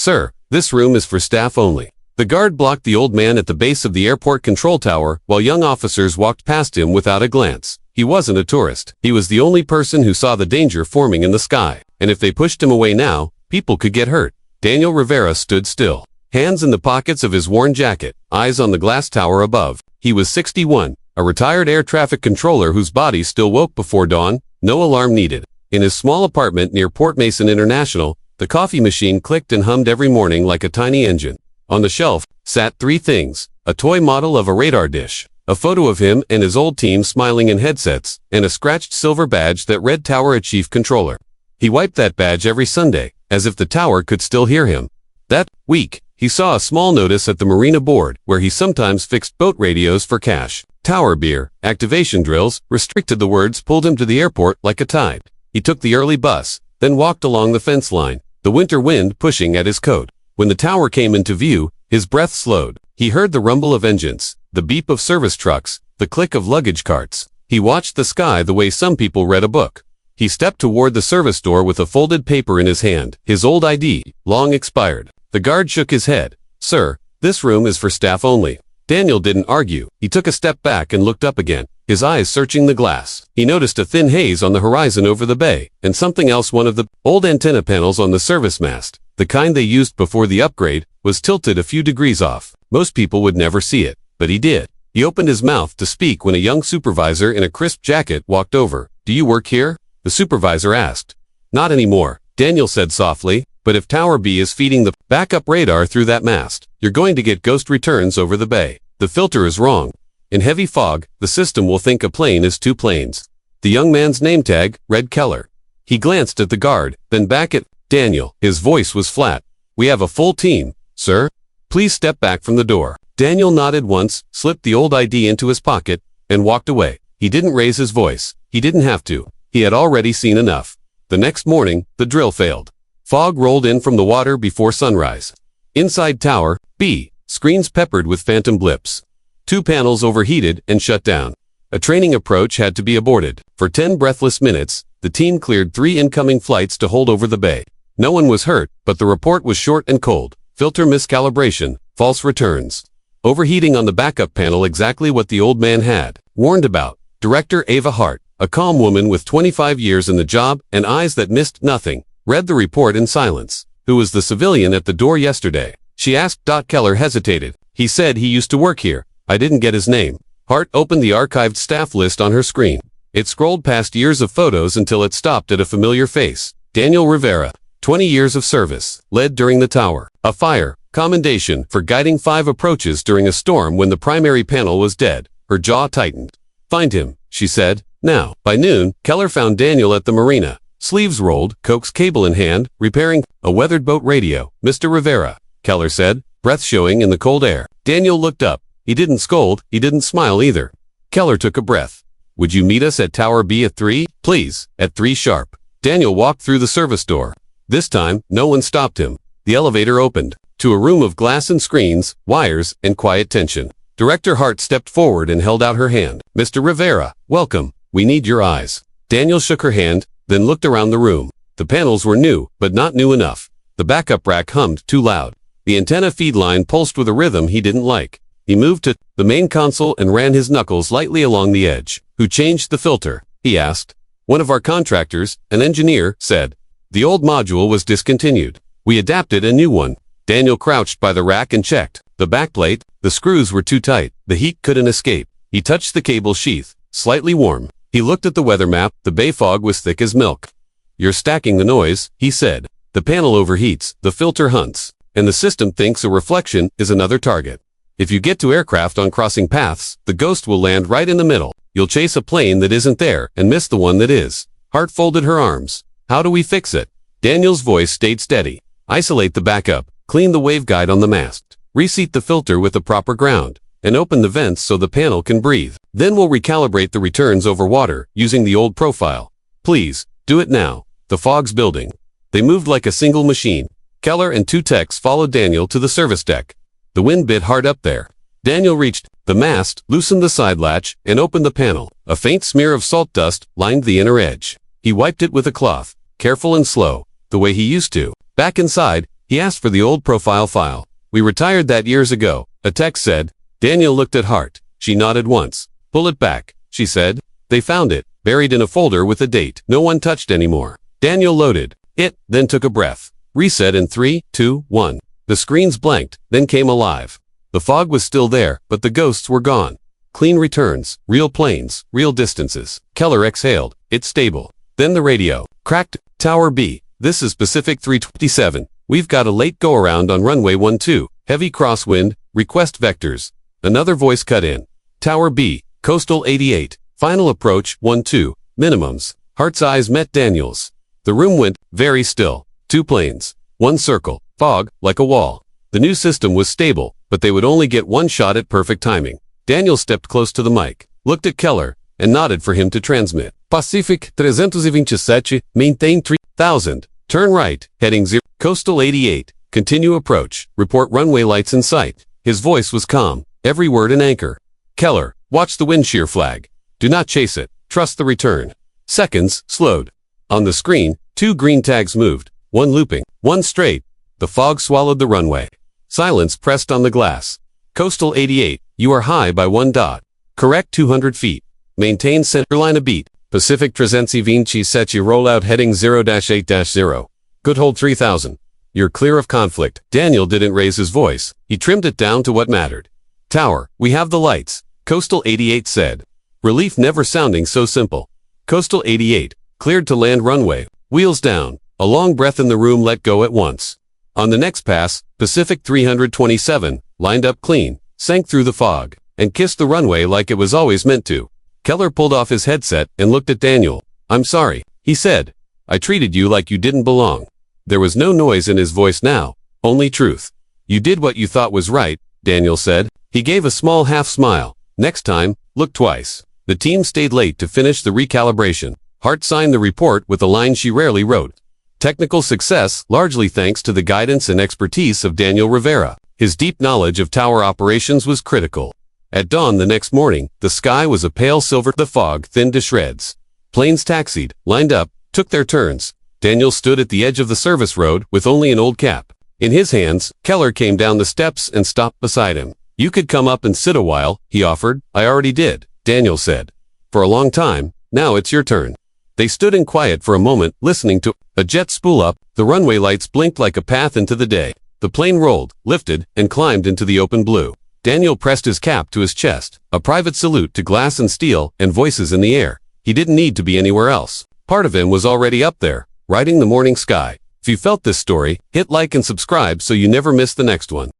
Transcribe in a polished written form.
"Sir, this room is for staff only." The guard blocked the old man at the base of the airport control tower while young officers walked past him without a glance. He wasn't a tourist. He was the only person who saw the danger forming in the sky. And if they pushed him away now, people could get hurt. Daniel Rivera stood still, hands in the pockets of his worn jacket, eyes on the glass tower above. He was 61, a retired air traffic controller whose body still woke before dawn, no alarm needed. In his small apartment near Port Mason International, the coffee machine clicked and hummed every morning like a tiny engine. On the shelf sat three things: a toy model of a radar dish, a photo of him and his old team smiling in headsets, and a scratched silver badge that read Tower Chief Controller. He wiped that badge every Sunday, as if the tower could still hear him. That week, he saw a small notice at the marina board, where he sometimes fixed boat radios for cash. Tower beer, activation drills, restricted. The words pulled him to the airport like a tide. He took the early bus, then walked along the fence line, the winter wind pushing at his coat. When the tower came into view, his breath slowed. He heard the rumble of engines, the beep of service trucks, the click of luggage carts. He watched the sky the way some people read a book. He stepped toward the service door with a folded paper in his hand, his old ID, long expired. The guard shook his head. "Sir, this room is for staff only." Daniel didn't argue. He took a step back and looked up again, his eyes searching the glass. He noticed a thin haze on the horizon over the bay, and something else. One of the old antenna panels on the service mast, the kind they used before the upgrade, was tilted a few degrees off. Most people would never see it, but he did. He opened his mouth to speak when a young supervisor in a crisp jacket walked over. "Do you work here?" the supervisor asked. "Not anymore," Daniel said softly, "but if Tower B is feeding the backup radar through that mast, you're going to get ghost returns over the bay. The filter is wrong. In heavy fog, the system will think a plane is two planes." The young man's name tag read Keller. He glanced at the guard, then back at Daniel. His voice was flat. "We have a full team, sir. Please step back from the door." Daniel nodded once, slipped the old ID into his pocket, and walked away. He didn't raise his voice. He didn't have to. He had already seen enough. The next morning, the drill failed. Fog rolled in from the water before sunrise. Inside Tower B, screens peppered with phantom blips. 2 panels overheated and shut down. A training approach had to be aborted. For 10 breathless minutes, the team cleared 3 incoming flights to hold over the bay. No one was hurt, but the report was short and cold. Filter miscalibration, false returns. Overheating on the backup panel, exactly what the old man had warned about. Director Ava Hart, a calm woman with 25 years in the job and eyes that missed nothing, read the report in silence. "Who was the civilian at the door yesterday?" she asked. Keller hesitated. "He said he used to work here. I didn't get his name." Hart opened the archived staff list on her screen. It scrolled past years of photos until it stopped at a familiar face. Daniel Rivera, 20 years of service, led during the tower. A fire, commendation for guiding 5 approaches during a storm when the primary panel was dead. Her jaw tightened. "Find him," she said, "now." By noon, Keller found Daniel at the marina, sleeves rolled, coax cable in hand, repairing a weathered boat radio. "Mr. Rivera," Keller said, breath showing in the cold air. Daniel looked up. He didn't scold, he didn't smile either. Keller took a breath. "Would you meet us at Tower B at 3? Please, at 3 sharp." Daniel walked through the service door. This time, no one stopped him. The elevator opened to a room of glass and screens, wires, and quiet tension. Director Hart stepped forward and held out her hand. "Mr. Rivera, welcome. We need your eyes." Daniel shook her hand, then looked around the room. The panels were new, but not new enough. The backup rack hummed too loud. The antenna feed line pulsed with a rhythm he didn't like. He moved to the main console and ran his knuckles lightly along the edge. "Who changed the filter?" he asked. "One of our contractors," an engineer said. "The old module was discontinued. We adapted a new one." Daniel crouched by the rack and checked. The backplate, the screws were too tight. The heat couldn't escape. He touched the cable sheath, slightly warm. He looked at the weather map. The bay fog was thick as milk. "You're stacking the noise," he said. "The panel overheats, the filter hunts, and the system thinks a reflection is another target. If you get to aircraft on crossing paths, the ghost will land right in the middle. You'll chase a plane that isn't there and miss the one that is." Hart folded her arms. "How do we fix it?" Daniel's voice stayed steady. "Isolate the backup, clean the waveguide on the mast, reseat the filter with the proper ground, and open the vents so the panel can breathe. Then we'll recalibrate the returns over water using the old profile. Please, do it now." The fog's building. They moved like a single machine. Keller and 2 techs followed Daniel to the service deck. The wind bit hard up there. Daniel reached the mast, loosened the side latch, and opened the panel. A faint smear of salt dust lined the inner edge. He wiped it with a cloth, careful and slow, the way he used to. Back inside, He asked for the old profile file. We retired that years ago, a text said. Daniel looked at Hart. She nodded once. Pull it back, she said. They found it, buried in a folder with a date no one touched anymore. Daniel loaded it, then took a breath. Reset in 3, 2, 1. The screens blanked, then came alive. The fog was still there, but the ghosts were gone. Clean returns, real planes, real distances. Keller exhaled. It's stable. Then the radio. Cracked. Tower B. This is Pacific 327. We've got a late go-around on runway 12. Heavy crosswind. Request vectors. Another voice cut in. Tower B. Coastal 88. Final approach 12. Minimums. Hart's eyes met Daniel's. The room went very still. 2 planes. 1 circle. Fog, like a wall. The new system was stable, but they would only get 1 shot at perfect timing. Daniel stepped close to the mic, looked at Keller, and nodded for him to transmit. Pacific 327, maintain 3000. Turn right, heading 0. Coastal 88. Continue approach. Report runway lights in sight. His voice was calm, every word an anchor. Keller, watch the wind shear flag. Do not chase it. Trust the return. Seconds slowed. On the screen, 2 green tags moved, 1 looping, 1 straight. The fog swallowed the runway. Silence pressed on the glass. Coastal 88, you are high by 1 dot. Correct 200 feet. Maintain centerline a beat. Pacific 327 rollout heading 0-8-0. Good hold 3000. You're clear of conflict. Daniel didn't raise his voice. He trimmed it down to what mattered. Tower, we have the lights, Coastal 88 said. Relief never sounding so simple. Coastal 88, cleared to land runway. Wheels down. A long breath in the room let go at once. On the next pass, Pacific 327, lined up clean, sank through the fog, and kissed the runway like it was always meant to. Keller pulled off his headset and looked at Daniel. I'm sorry, he said. I treated you like you didn't belong. There was no noise in his voice now, only truth. You did what you thought was right, Daniel said. He gave a small half smile. Next time, look twice. The team stayed late to finish the recalibration. Hart signed the report with a line she rarely wrote. Technical success, largely thanks to the guidance and expertise of Daniel Rivera. His deep knowledge of tower operations was critical. At dawn the next morning, the sky was a pale silver, the fog thinned to shreds. Planes taxied, lined up, took their turns. Daniel stood at the edge of the service road with only an old cap. In his hands, Keller came down the steps and stopped beside him. You could come up and sit a while, he offered. I already did, Daniel said. For a long time, now it's your turn. They stood in quiet for a moment, listening to a jet spool up. The runway lights blinked like a path into the day. The plane rolled, lifted, and climbed into the open blue. Daniel pressed his cap to his chest, a private salute to glass and steel and voices in the air. He didn't need to be anywhere else. Part of him was already up there, riding the morning sky. If you felt this story, hit like and subscribe so you never miss the next one.